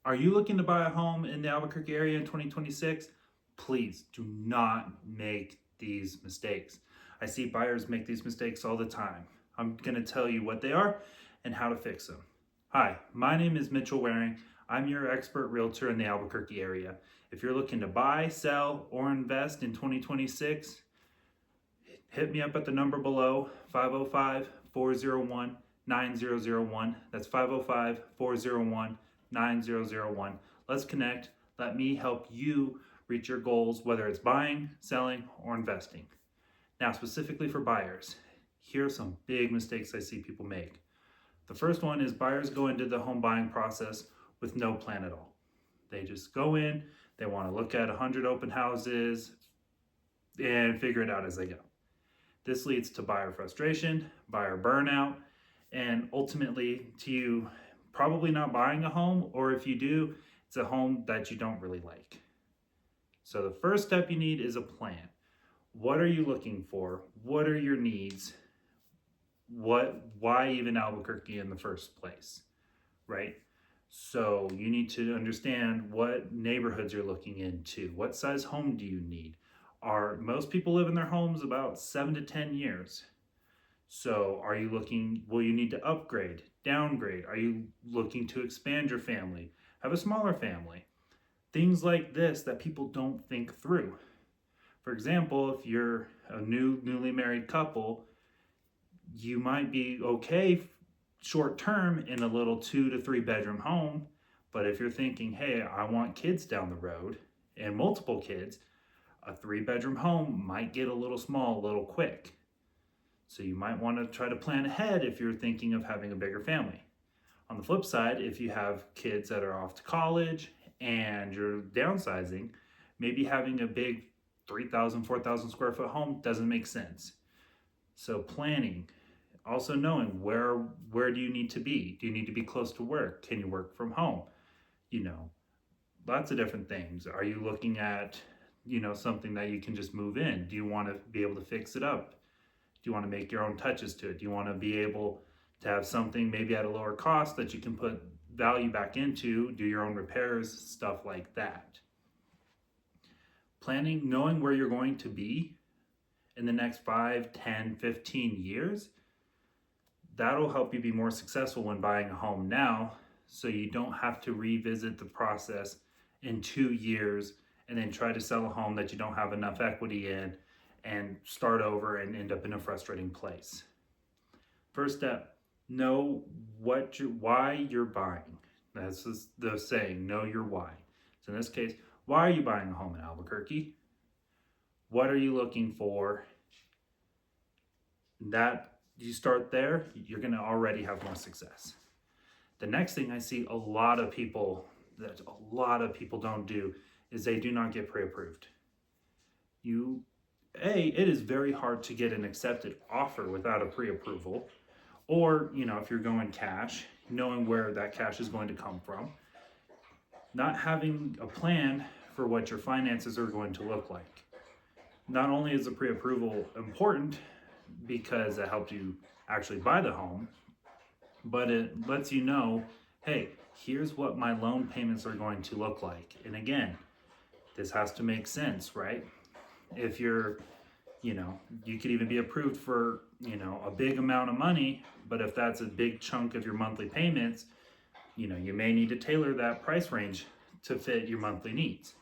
Are you looking to buy a home in the Albuquerque area in 2026? Please do not make these mistakes. I see buyers make these mistakes all the time. I'm going to tell you what they are and how to fix them. Hi, my name is Mitchel Waring. I'm your expert realtor in the Albuquerque area. If you're looking to buy, sell, or invest in 2026, hit me up at the number below, 505 401 9001. That's 505 401 9001. Let's connect. Let me help you reach your goals, whether it's buying, selling, or investing. Now, specifically for buyers, here are some big mistakes I see people make. The first one is buyers go into the home buying process with no plan at all. They just go in, they want to look at 100 open houses and figure it out as they go. This leads to buyer frustration, buyer burnout, and ultimately to you probably not buying a home, or if you do, it's a home that you don't really like. So the first step you need is a plan. What are you looking for? What are your needs? Why even Albuquerque in the first place, right? So you need to understand what neighborhoods you're looking into. What size home do you need? Most people live in their homes about 7 to 10 years. So will you need to upgrade, downgrade? Are you looking to expand your family, have a smaller family? Things like this that people don't think through. For example, if you're a newly married couple, you might be okay short term in a little 2 to 3 bedroom home. But if you're thinking, hey, I want kids down the road and multiple kids, a 3-bedroom home might get a little small, a little quick. So you might want to try to plan ahead if you're thinking of having a bigger family. On the flip side, if you have kids that are off to college and you're downsizing, maybe having a big 3,000, 4,000 square foot home doesn't make sense. So planning, also knowing where do you need to be? Do you need to be close to work? Can you work from home? Lots of different things. Are you looking at, something that you can just move in? Do you want to be able to fix it up? Do you want to make your own touches to it? Do you want to be able to have something maybe at a lower cost that you can put value back into, do your own repairs, stuff like that? Planning, knowing where you're going to be in the next 5, 10, 15 years, that'll help you be more successful when buying a home now, so you don't have to revisit the process in 2 years and then try to sell a home that you don't have enough equity in and start over and end up in a frustrating place. First step, know why you're buying. That's the saying, know your why. So in this case, why are you buying a home in Albuquerque? What are you looking for? That you start there, you're going to already have more success. The next thing I see a lot of people don't do is they do not get pre-approved. It is very hard to get an accepted offer without a pre-approval, or if you're going cash, knowing where that cash is going to come from, not having a plan for what your finances are going to look like. Not only is the pre-approval important because it helps you actually buy the home, but it lets you know, hey, here's what my loan payments are going to look like. And again, this has to make sense, right? If you're, you could even be approved for, a big amount of money, but if that's a big chunk of your monthly payments, you may need to tailor that price range to fit your monthly needs,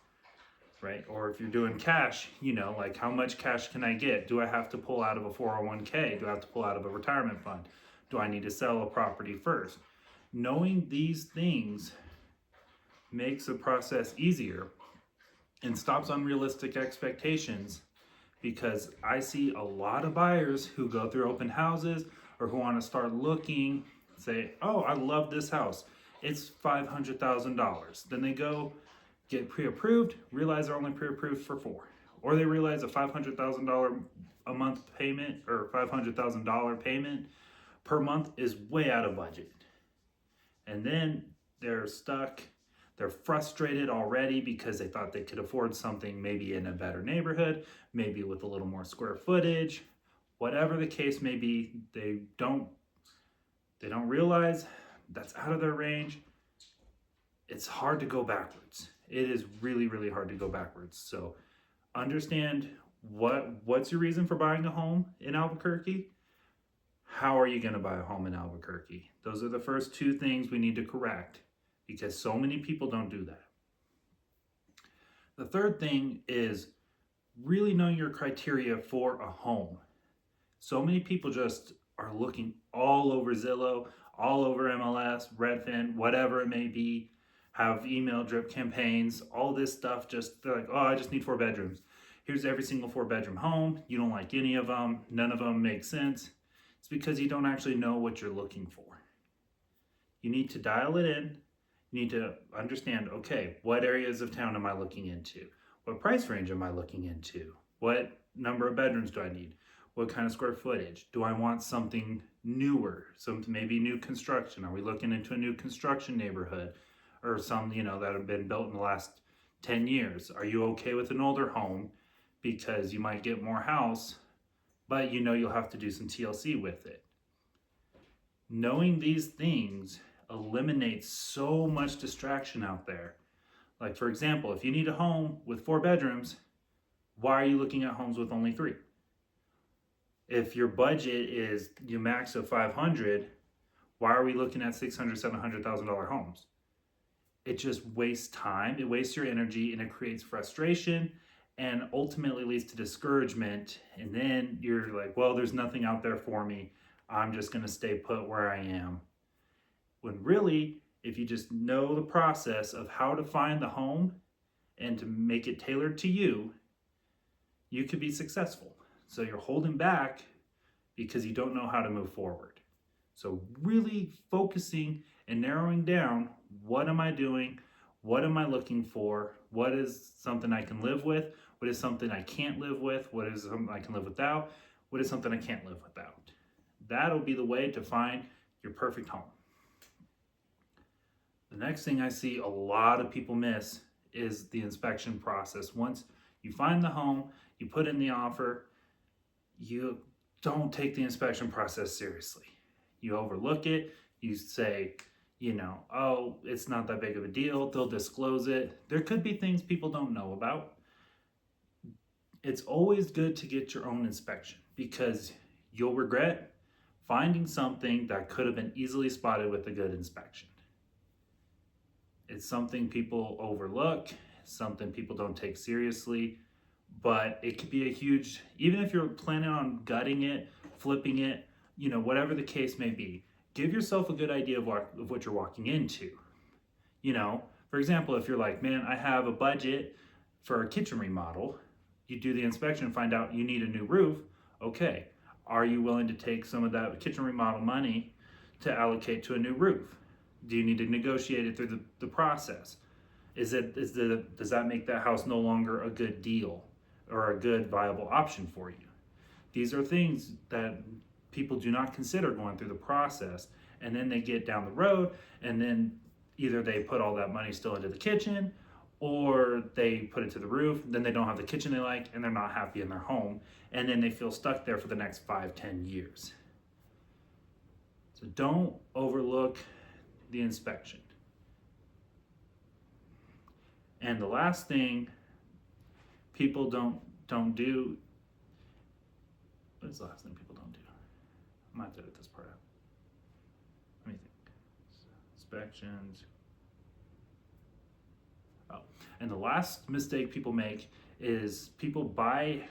right? Or if you're doing cash, like how much cash can I get? Do I have to pull out of a 401k? Do I have to pull out of a retirement fund? Do I need to sell a property first? Knowing these things makes the process easier and stops unrealistic expectations, because I see a lot of buyers who go through open houses or who want to start looking, say, oh, I love this house. It's $500,000. Then they go get pre-approved, realize they're only pre-approved for 4. Or they realize a $500,000 a month payment or $500,000 payment per month is way out of budget. And then they're stuck. They're frustrated already because they thought they could afford something maybe in a better neighborhood, maybe with a little more square footage. Whatever the case may be, they don't realize that's out of their range. it's hard to go backwards. It is really, really hard to go backwards. So understand what's your reason for buying a home in Albuquerque? How are you going to buy a home in Albuquerque? Those are the first two things we need to correct, because so many people don't do that. The third thing is really know your criteria for a home. So many people just are looking all over Zillow, all over MLS, Redfin, whatever it may be, have email drip campaigns, all this stuff. Just they're like, oh, I just need 4 bedrooms. Here's every single 4-bedroom home. You don't like any of them. None of them make sense. It's because you don't actually know what you're looking for. You need to dial it in. You need to understand, okay, what areas of town am I looking into? What price range am I looking into? What number of bedrooms do I need? What kind of square footage? Do I want something newer? Some maybe new construction? Are we looking into a new construction neighborhood? Or some, that have been built in the last 10 years? Are you okay with an older home because you might get more house, but you'll have to do some TLC with it? Knowing these things eliminates so much distraction out there. Like, for example, if you need a home with 4 bedrooms, why are you looking at homes with only 3? If your budget is your max of 500, why are we looking at $600,000, $700,000 homes? It just wastes time, it wastes your energy, and it creates frustration, and ultimately leads to discouragement. And then you're like, well, there's nothing out there for me. I'm just going to stay put where I am. When really, if you just know the process of how to find the home and to make it tailored to you, you could be successful. So you're holding back because you don't know how to move forward. So really focusing and narrowing down, what am I doing? What am I looking for? What is something I can live with? What is something I can't live with? What is something I can live without? What is something I can't live without? That'll be the way to find your perfect home. The next thing I see a lot of people miss is the inspection process. Once you find the home, you put in the offer, you don't take the inspection process seriously. You overlook it. You say, oh, it's not that big of a deal. They'll disclose it. There could be things people don't know about. It's always good to get your own inspection, because you'll regret finding something that could have been easily spotted with a good inspection. It's something people overlook, something people don't take seriously, but it could be a huge, even if you're planning on gutting it, flipping it, whatever the case may be, give yourself a good idea of what you're walking into. For example, if you're like, man, I have a budget for a kitchen remodel, you do the inspection and find out you need a new roof. Okay, are you willing to take some of that kitchen remodel money to allocate to a new roof? Do you need to negotiate it through the process? Does that make that house no longer a good deal or a good viable option for you? These are things that people do not consider going through the process, and then they get down the road, and then either they put all that money still into the kitchen, or they put it to the roof, then they don't have the kitchen they like, and they're not happy in their home, and then they feel stuck there for the next 5-10 years. So don't overlook the inspection. And the last thing people don't do, what's the last thing people don't do? I might have to edit this part out. Let me think. Inspections. Oh, and the last mistake people make is people buy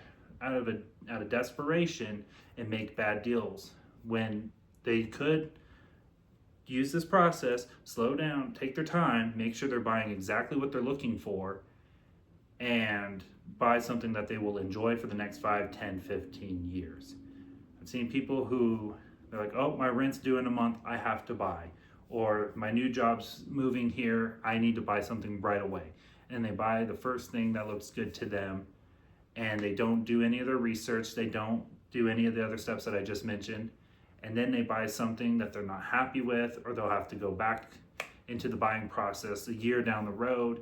out of desperation and make bad deals when they could use this process, slow down, take their time, make sure they're buying exactly what they're looking for, and buy something that they will enjoy for the next 5, 10, 15 years. I've seen people who, they're like, oh, my rent's due in a month, I have to buy. Or my new job's moving here, I need to buy something right away. And they buy the first thing that looks good to them, and they don't do any of their research, they don't do any of the other steps that I just mentioned, and then they buy something that they're not happy with, or they'll have to go back into the buying process a year down the road.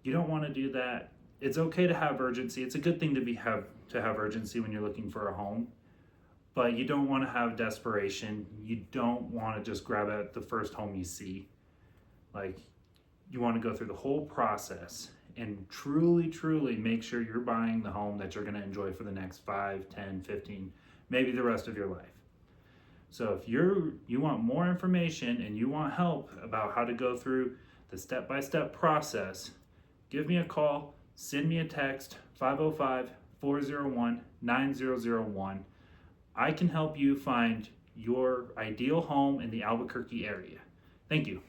You don't want to do that. It's okay to have urgency. It's a good thing to have urgency when you're looking for a home, but you don't want to have desperation. You don't want to just grab at the first home you see. Like, You want to go through the whole process and truly make sure you're buying the home that you're going to enjoy for the next 5, 10, 15, maybe the rest of your life. So if you want more information and you want help about how to go through the step-by-step process, give me a call, send me a text, 505-401-9001. I can help you find your ideal home in the Albuquerque area. Thank you.